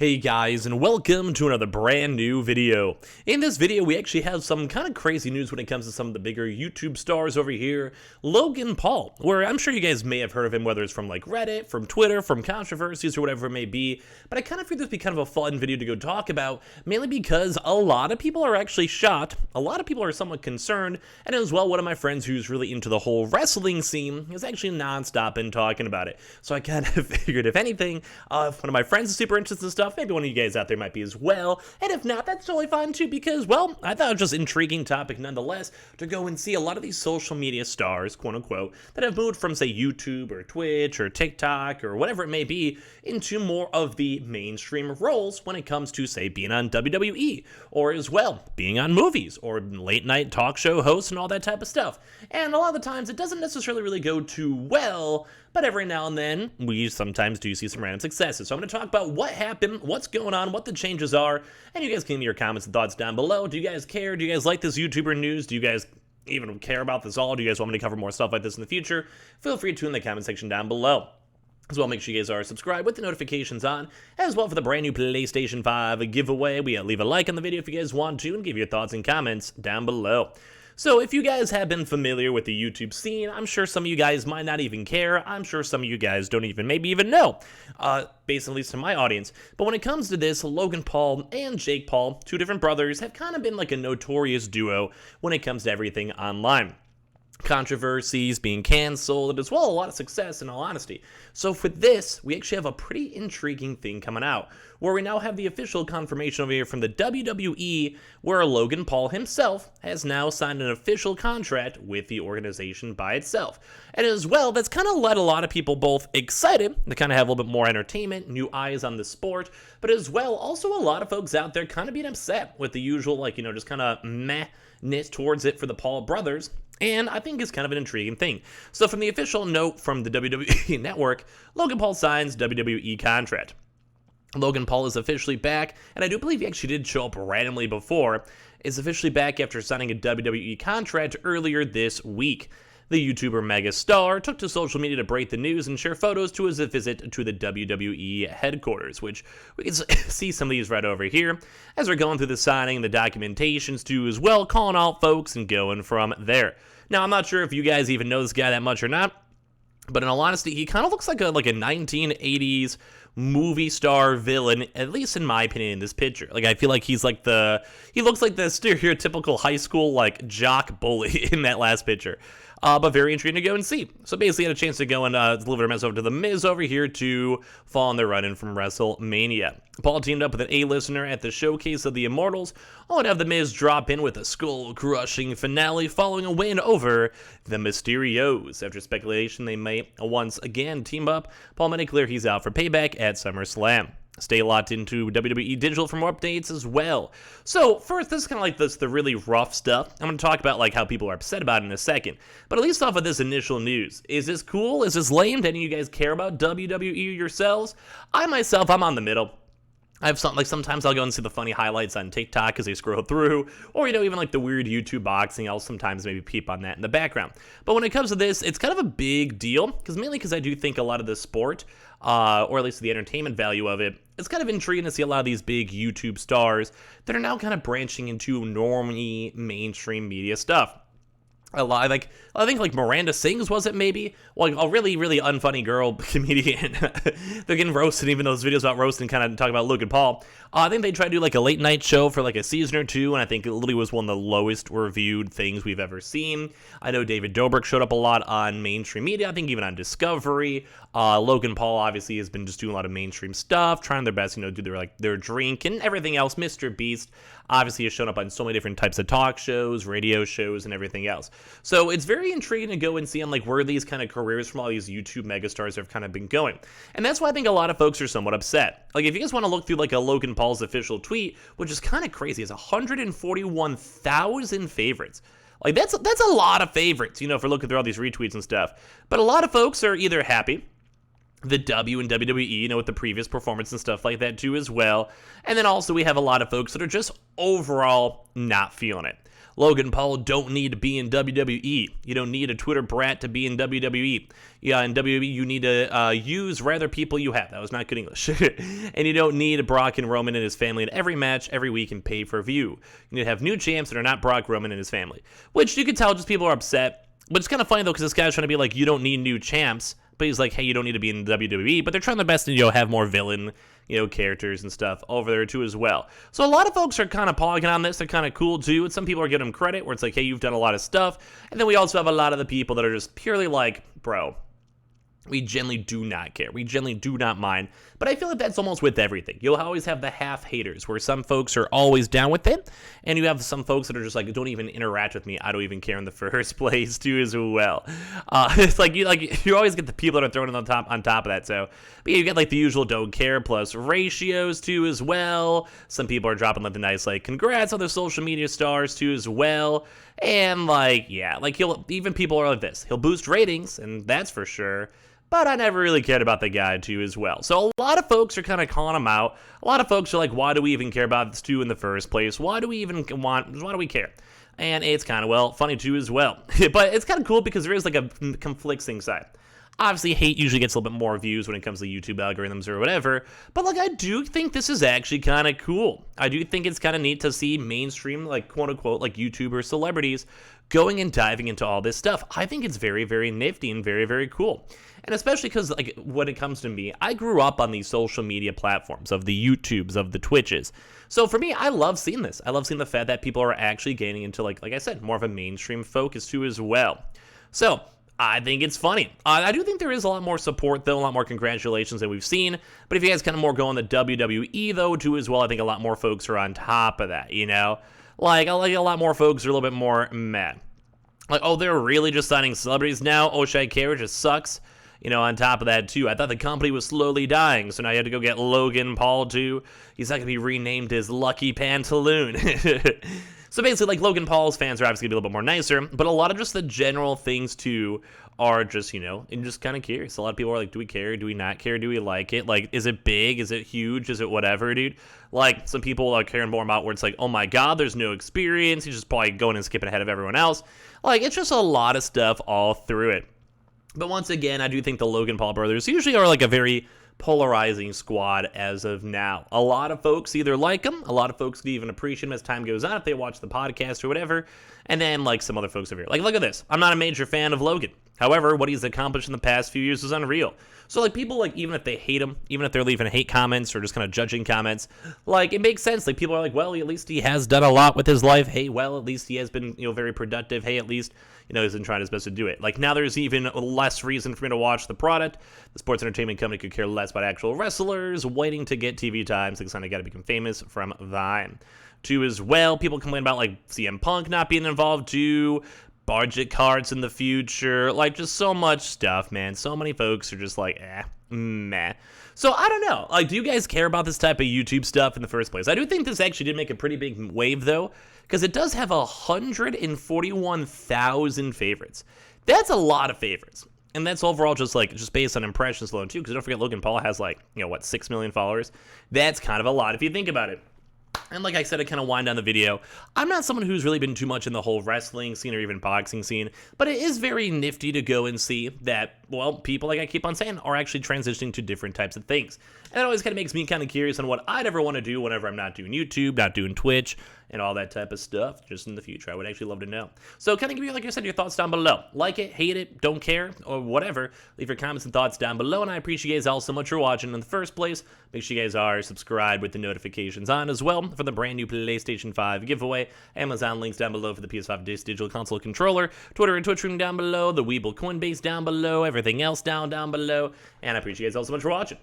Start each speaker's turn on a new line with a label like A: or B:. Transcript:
A: Hey guys, and welcome to another brand new video. In this video, we actually have some kind of crazy news when it comes to some of the bigger YouTube stars over here. Logan Paul, where I'm sure you guys may have heard of him, whether it's from like Reddit, from Twitter, from controversies, or whatever it may be. But I kind of figured this would be kind of a fun video to go talk about, mainly because a lot of people are actually shocked, a lot of people are somewhat concerned, and as well, one of my friends who's really into the whole wrestling scene is actually non-stop in talking about it. So I kind of figured, if anything, if one of my friends is super interested in stuff, maybe one of you guys out there might be as well, and if not, that's totally fine too, because, well, I thought it was just an intriguing topic nonetheless to go and see a lot of these social media stars, quote-unquote, that have moved from, say, YouTube or Twitch or TikTok or whatever it may be into more of the mainstream roles when it comes to, say, being on WWE, or as well, being on movies, or late-night talk show hosts and all that type of stuff. And a lot of the times, it doesn't necessarily really go too well, but every now and then, we sometimes do see some random successes. So I'm going to talk about what happened, what's going on, what the changes are, and you guys can leave your comments and thoughts down below. Do you guys care? Do you guys like this YouTuber news? Do you guys even care about this all? Do you guys want me to cover more stuff like this in the future? Feel free to in the comment section down below. As well, make sure you guys are subscribed with the notifications on, as well for the brand new PlayStation 5 giveaway. Leave a like on the video if you guys want to, and give your thoughts and comments down below. So if you guys have been familiar with the YouTube scene, I'm sure some of you guys might not even care. I'm sure some of you guys don't even maybe even know, based at least to my audience. But when it comes to this, Logan Paul and Jake Paul, two different brothers, have kind of been like a notorious duo when it comes to everything online. Controversies, being canceled, as well a lot of success in all honesty. So for this, we actually have a pretty intriguing thing coming out, where we now have the official confirmation over here from the WWE, where Logan Paul himself has now signed an official contract with the organization by itself. And as well, that's kind of led a lot of people both excited to kind of have a little bit more entertainment, new eyes on the sport, but as well, also a lot of folks out there kind of being upset with the usual, like, you know, just kind of meh-ness towards it for the Paul brothers. And I think it's kind of an intriguing thing. So from the official note from the WWE Network, Logan Paul signs WWE contract. Logan Paul is officially back, and I do believe he actually did show up randomly before, is officially back after signing a WWE contract earlier this week. The YouTuber megastar took to social media to break the news and share photos to his visit to the WWE headquarters, which we can see some of these right over here as we're going through the signing, the documentations too as well, calling out folks and going from there. Now, I'm not sure if you guys even know this guy that much or not, but in all honesty, he kind of looks like a 1980s movie star villain, at least in my opinion, in this picture. Like, I feel like he looks like the stereotypical high school, like, jock bully in that last picture. But very intriguing to go and see. So basically, had a chance to go and deliver a message over to The Miz over here to fall on the run-in from WrestleMania. Paul teamed up with an A-listener at the showcase of the Immortals, only to have The Miz drop in with a skull-crushing finale following a win over the Mysterios. After speculation, they may once again team up. Paul made it clear he's out for Payback at SummerSlam. Stay locked into WWE Digital for more updates as well. So first, this is kind of like the really rough stuff. I'm going to talk about like how people are upset about it in a second. But at least off of this initial news, is this cool? Is this lame? Do any of you guys care about WWE yourselves? I'm on the middle. I have something like sometimes I'll go and see the funny highlights on TikTok as they scroll through, or, you know, even like the weird YouTube boxing, I'll sometimes maybe peep on that in the background. But when it comes to this, it's kind of a big deal, mainly because I do think a lot of the sport, or at least the entertainment value of it, it's kind of intriguing to see a lot of these big YouTube stars that are now kind of branching into normally mainstream media stuff. I think like Miranda Sings, was it maybe? Well, a really, really unfunny girl comedian. They're getting roasted, even those videos about roasting kind of talk about Logan Paul. I think they tried to do like a late night show for like a season or two, and I think it literally was one of the lowest reviewed things we've ever seen. I know David Dobrik showed up a lot on mainstream media, I think even on Discovery. Logan Paul obviously has been just doing a lot of mainstream stuff, trying their best, you know, do their drink and everything else. Mr. Beast obviously has shown up on so many different types of talk shows, radio shows, and everything else. So it's very intriguing to go and see on like where these kind of careers from all these YouTube megastars have kind of been going. And that's why I think a lot of folks are somewhat upset. Like, if you guys want to look through like a Logan Paul's official tweet, which is kind of crazy, it's 141,000 favorites. Like, that's a lot of favorites, you know, for looking through all these retweets and stuff. But a lot of folks are either happy, the W in WWE, you know, with the previous performance and stuff like that too as well. And then also we have a lot of folks that are just overall not feeling it. Logan Paul don't need to be in WWE. You don't need a Twitter brat to be in WWE. Yeah, in WWE, you need to use rather people you have. That was not good English. And you don't need Brock and Roman and his family in every match every week and pay per view. You need to have new champs that are not Brock, Roman, and his family. Which you can tell just people are upset. But it's kind of funny, though, because this guy's trying to be like, you don't need new champs. But he's like, hey, you don't need to be in WWE. But they're trying their best to, have more villain, characters and stuff over there, too, as well. So a lot of folks are kind of pogging on this. They're kind of cool, too. And some people are giving them credit where it's like, hey, you've done a lot of stuff. And then we also have a lot of the people that are just purely like, bro, we generally do not care. We generally do not mind. But I feel like that's almost with everything. You'll always have the half haters where some folks are always down with it. And you have some folks that are just like, don't even interact with me. I don't even care in the first place too as well. It's like you always get the people that are throwing it on top of that. So but yeah, you get like the usual don't care plus ratios too as well. Some people are dropping like the nice like congrats on their social media stars too as well. And like, yeah, like even people are like this. He'll boost ratings, and that's for sure. But I never really cared about the guy, too, as well. So a lot of folks are kind of calling him out. A lot of folks are like, why do we even care about this, too, in the first place? Why do we care? And it's kind of, well, funny, too, as well. But it's kind of cool because there is, like, a conflicting side. Obviously, hate usually gets a little bit more views when it comes to YouTube algorithms or whatever. But, like, I do think this is actually kind of cool. I do think it's kind of neat to see mainstream, like, quote-unquote, like, YouTuber celebrities going and diving into all this stuff. I think it's very, very nifty and very, very cool. And especially because, like, when it comes to me, I grew up on these social media platforms of the YouTubes, of the Twitches. So for me, I love seeing this. I love seeing the fact that people are actually gaining into, like I said, more of a mainstream focus too as well. So I think it's funny. I do think there is a lot more support, though, a lot more congratulations than we've seen. But if you guys kind of more go on the WWE, though, too, as well, I think a lot more folks are on top of that, Like, a lot more folks are a little bit more mad. Like, oh, they're really just signing celebrities now? Oh, should I care? It just sucks. On top of that, too, I thought the company was slowly dying, so now you had to go get Logan Paul, too. He's not going to be renamed as Lucky Pantaloon. So basically, like, Logan Paul's fans are obviously going to be a little bit more nicer, but a lot of just the general things, too, are just, and just kind of curious. A lot of people are like, do we care? Do we not care? Do we like it? Like, is it big? Is it huge? Is it whatever, dude? Like, some people are caring more about where it's like, oh my God, there's no experience. He's just probably going and skipping ahead of everyone else. Like, it's just a lot of stuff all through it. But once again, I do think the Logan Paul brothers usually are like a very polarizing squad as of now. A lot of folks either like him, a lot of folks even appreciate him as time goes on if they watch the podcast or whatever, and then like some other folks over here. Like, look at this. I'm not a major fan of Logan. However, what he's accomplished in the past few years is unreal. So like people like even if they hate him, even if they're leaving hate comments or just kind of judging comments, like it makes sense. Like people are like, well, at least he has done a lot with his life. Hey, well, at least he has been, very productive. Hey, at least, he's been trying his best to do it. Like now there's even less reason for me to watch the product. The sports entertainment company could care less about actual wrestlers waiting to get TV time. So they kind of got to become famous from Vine. Too as well, people complain about like CM Punk not being involved too. Budget cards in the future, like just so much stuff, man. So many folks are just like, meh. So I don't know. Like, do you guys care about this type of YouTube stuff in the first place? I do think this actually did make a pretty big wave, though, because it does have 141,000 favorites. That's a lot of favorites. And that's overall just based on impressions alone, too, because don't forget Logan Paul has 6 million followers. That's kind of a lot if you think about it. And like I said, I kind of wind down the video. I'm not someone who's really been too much in the whole wrestling scene or even boxing scene, but it is very nifty to go and see that, well, people, like I keep on saying, are actually transitioning to different types of things. And it always kind of makes me kind of curious on what I'd ever want to do whenever I'm not doing YouTube, not doing Twitch, and all that type of stuff just in the future. I would actually love to know. So kind of give me, like I said, your thoughts down below. Like it, hate it, don't care, or whatever. Leave your comments and thoughts down below, and I appreciate you guys all so much for watching in the first place. Make sure you guys are subscribed with the notifications on as well for the brand new PlayStation 5 giveaway. Amazon links down below for the PS5 Digital Console Controller. Twitter and Twitch room down below. The Weeble Coinbase down below. Everything else down below. And I appreciate you guys all so much for watching.